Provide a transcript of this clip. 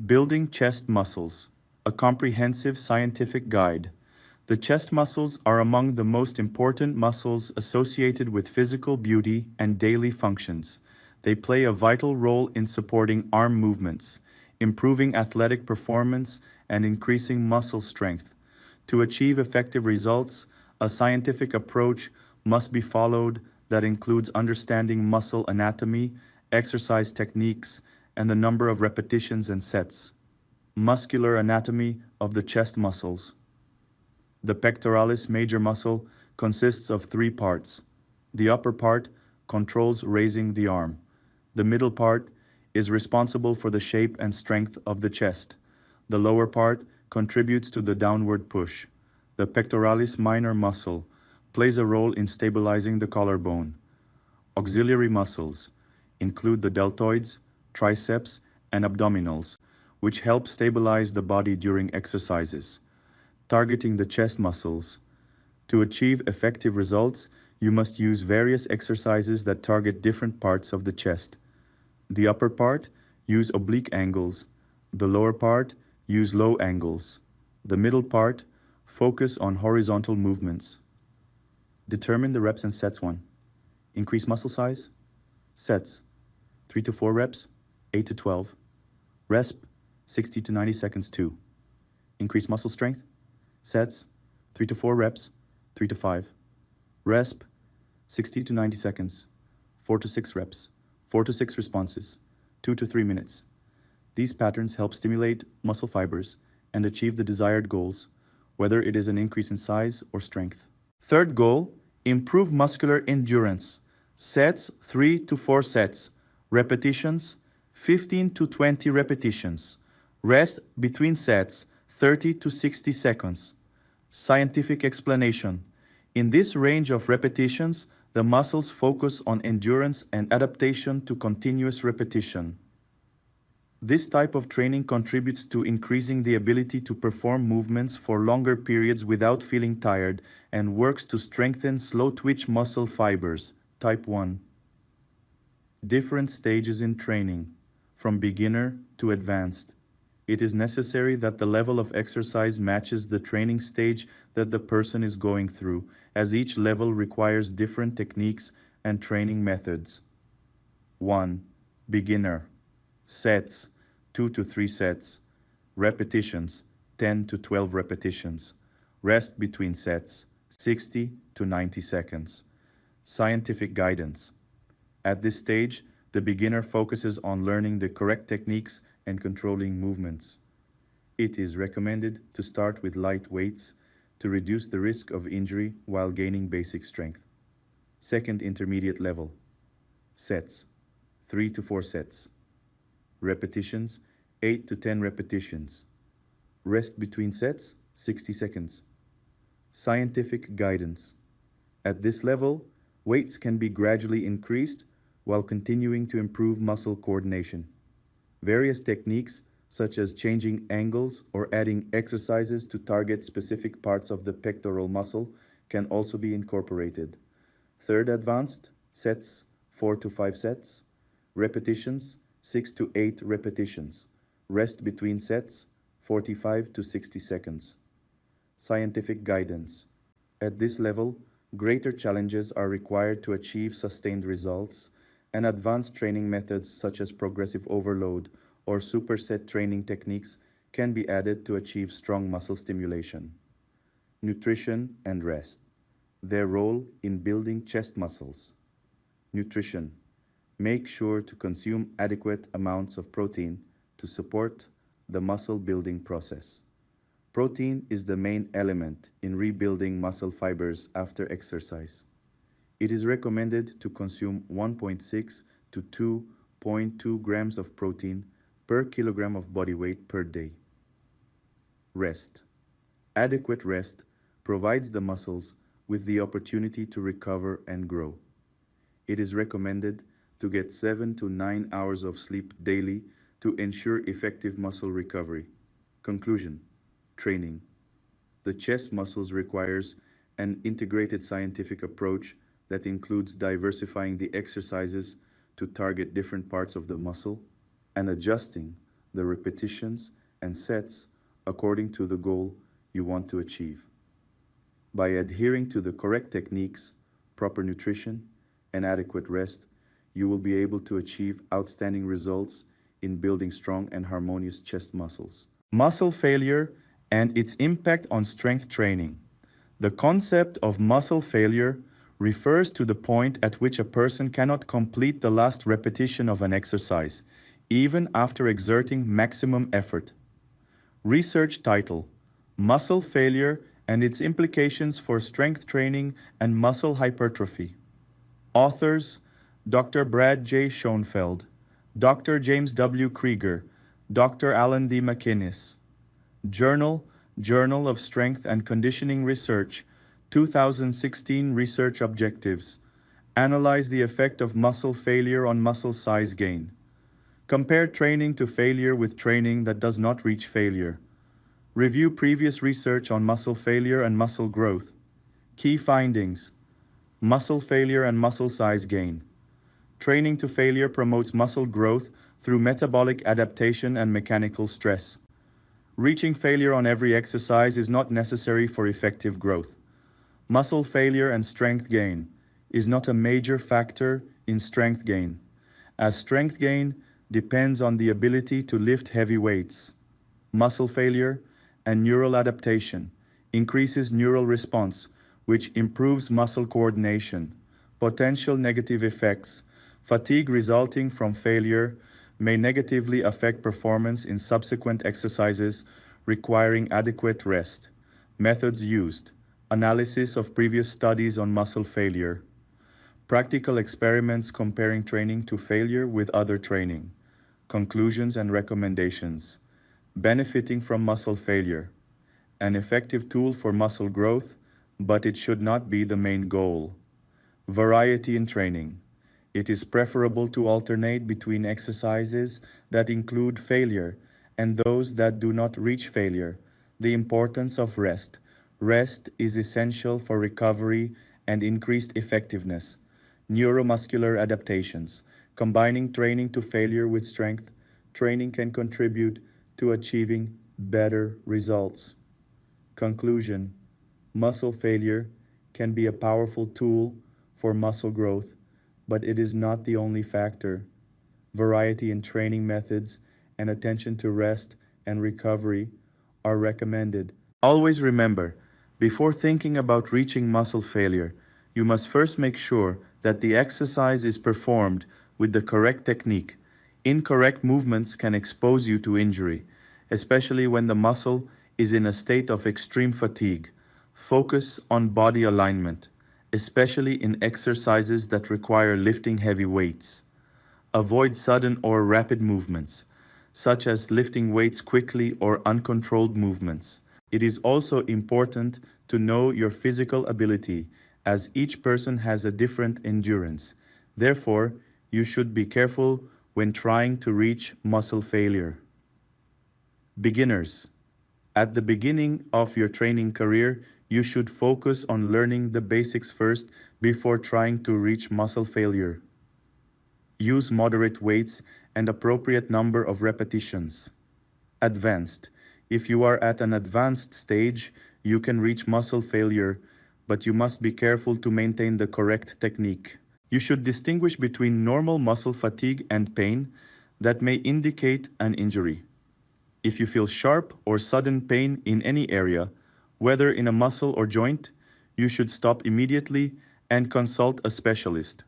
Building chest muscles, a comprehensive scientific guide. The chest muscles are among the most important muscles associated with physical beauty and daily functions. They play a vital role in supporting arm movements, improving athletic performance, and increasing muscle strength. To achieve effective results, a scientific approach must be followed that includes understanding muscle anatomy, exercise techniques, and the number of repetitions and sets. Muscular anatomy of the chest muscles. The pectoralis major muscle consists of three parts. The upper part controls raising the arm. The middle part is responsible for the shape and strength of the chest. The lower part contributes to the downward push. The pectoralis minor muscle plays a role in stabilizing the collarbone. Auxiliary muscles include the deltoids, triceps, and abdominals, which help stabilize the body during exercises. Targeting the chest muscles. To achieve effective results, you must use various exercises that target different parts of the chest. The upper part, use oblique angles. The lower part, use low angles. The middle part, focus on horizontal movements. Determine the reps and sets. 1. Increase muscle size. Sets 3 to 4 reps, 8 to 12. Resp 60 to 90 seconds. 2. Increase muscle strength. Sets 3 to 4 reps, 3 to 5. Resp 60 to 90 seconds, 4 to 6 reps, 4 to 6 responses, 2 to 3 minutes. These patterns help stimulate muscle fibers and achieve the desired goals, whether it is an increase in size or strength. Third goal, improve muscular endurance. Sets 3 to 4 sets. Repetitions 15 to 20 repetitions. Rest between sets 30 to 60 seconds. Scientific explanation. In this range of repetitions, the muscles focus on endurance and adaptation to continuous repetition. This type of training contributes to increasing the ability to perform movements for longer periods without feeling tired and works to strengthen slow-twitch muscle fibers. Type 1. Different stages in training, from beginner to advanced. It is necessary that the level of exercise matches the training stage that the person is going through, as each level requires different techniques and training methods. 1. Beginner. Sets 2 to 3 sets. Repetitions 10 to 12 repetitions. Rest between sets 60 to 90 seconds. Scientific guidance. At this stage, the beginner focuses on learning the correct techniques and controlling movements. It is recommended to start with light weights to reduce the risk of injury while gaining basic strength. Second intermediate level. Sets 3 to 4 sets. Repetitions 8 to 10 repetitions. Rest between sets 60 seconds. Scientific guidance. At this level, weights can be gradually increased while continuing to improve muscle coordination. Various techniques, such as changing angles or adding exercises to target specific parts of the pectoral muscle, can also be incorporated. Third advanced, sets 4 to 5 sets. Repetitions 6 to 8 repetitions. Rest between sets 45 to 60 seconds. Scientific guidance. At this level, greater challenges are required to achieve sustained results, and advanced training methods such as progressive overload or superset training techniques can be added to achieve strong muscle stimulation. Nutrition and rest. Their role in building chest muscles. Nutrition. Make sure to consume adequate amounts of protein to support the muscle building process. Protein is the main element in rebuilding muscle fibers after exercise. It is recommended to consume 1.6 to 2.2 grams of protein per kilogram of body weight per day. Rest. Adequate rest provides the muscles with the opportunity to recover and grow. It is recommended to get 7 to 9 hours of sleep daily to ensure effective muscle recovery. Conclusion. Training. The chest muscles requires an integrated scientific approach that includes diversifying the exercises to target different parts of the muscle and adjusting the repetitions, and sets according to the goal you want to achieve. By adhering to the correct techniques, proper nutrition, and adequate rest, you will be able to achieve outstanding results in building strong and harmonious chest muscles. Muscle failure and its impact on strength training. The concept of muscle failure refers to the point at which a person cannot complete the last repetition of an exercise, even after exerting maximum effort. Research title: Muscle Failure and Its Implications for Strength Training and Muscle Hypertrophy. Authors: Dr. Brad J. Schoenfeld, Dr. James W. Krieger, Dr. Alan D. McInnes. Journal: Journal of Strength and Conditioning Research, 2016 Research Objectives. Analyze the effect of muscle failure on muscle size gain. Compare training to failure with training that does not reach failure. Review previous research on muscle failure and muscle growth. Key findings: muscle failure and muscle size gain. Training to failure promotes muscle growth through metabolic adaptation and mechanical stress. Reaching failure on every exercise is not necessary for effective growth. Muscle failure and strength gain is not a major factor in strength gain, as strength gain depends on the ability to lift heavy weights. Muscle failure and neural adaptation increases neural response, which improves muscle coordination. Potential negative effects: fatigue resulting from failure may negatively affect performance in subsequent exercises requiring adequate rest. Methods used: analysis of previous studies on muscle failure, practical experiments comparing training to failure with other training, conclusions and recommendations. Benefiting from muscle failure: an effective tool for muscle growth, but it should not be the main goal. Variety in training: it is preferable to alternate between exercises that include failure and those that do not reach failure. The importance of rest: rest is essential for recovery and increased effectiveness. Neuromuscular adaptations: combining training to failure with strength training can contribute to achieving better results. Conclusion: muscle failure can be a powerful tool for muscle growth, but it is not the only factor. Variety in training methods and attention to rest and recovery are recommended. Always remember, before thinking about reaching muscle failure, you must first make sure that the exercise is performed with the correct technique. Incorrect movements can expose you to injury, especially when the muscle is in a state of extreme fatigue. Focus on body alignment, especially in exercises that require lifting heavy weights. Avoid sudden or rapid movements, such as lifting weights quickly or uncontrolled movements. It is also important to know your physical ability, as each person has a different endurance. Therefore, you should be careful when trying to reach muscle failure. Beginners. At the beginning of your training career, you should focus on learning the basics first before trying to reach muscle failure. Use moderate weights and appropriate number of repetitions. Advanced. If you are at an advanced stage, you can reach muscle failure, but you must be careful to maintain the correct technique. You should distinguish between normal muscle fatigue and pain that may indicate an injury. If you feel sharp or sudden pain in any area, whether in a muscle or joint, you should stop immediately and consult a specialist.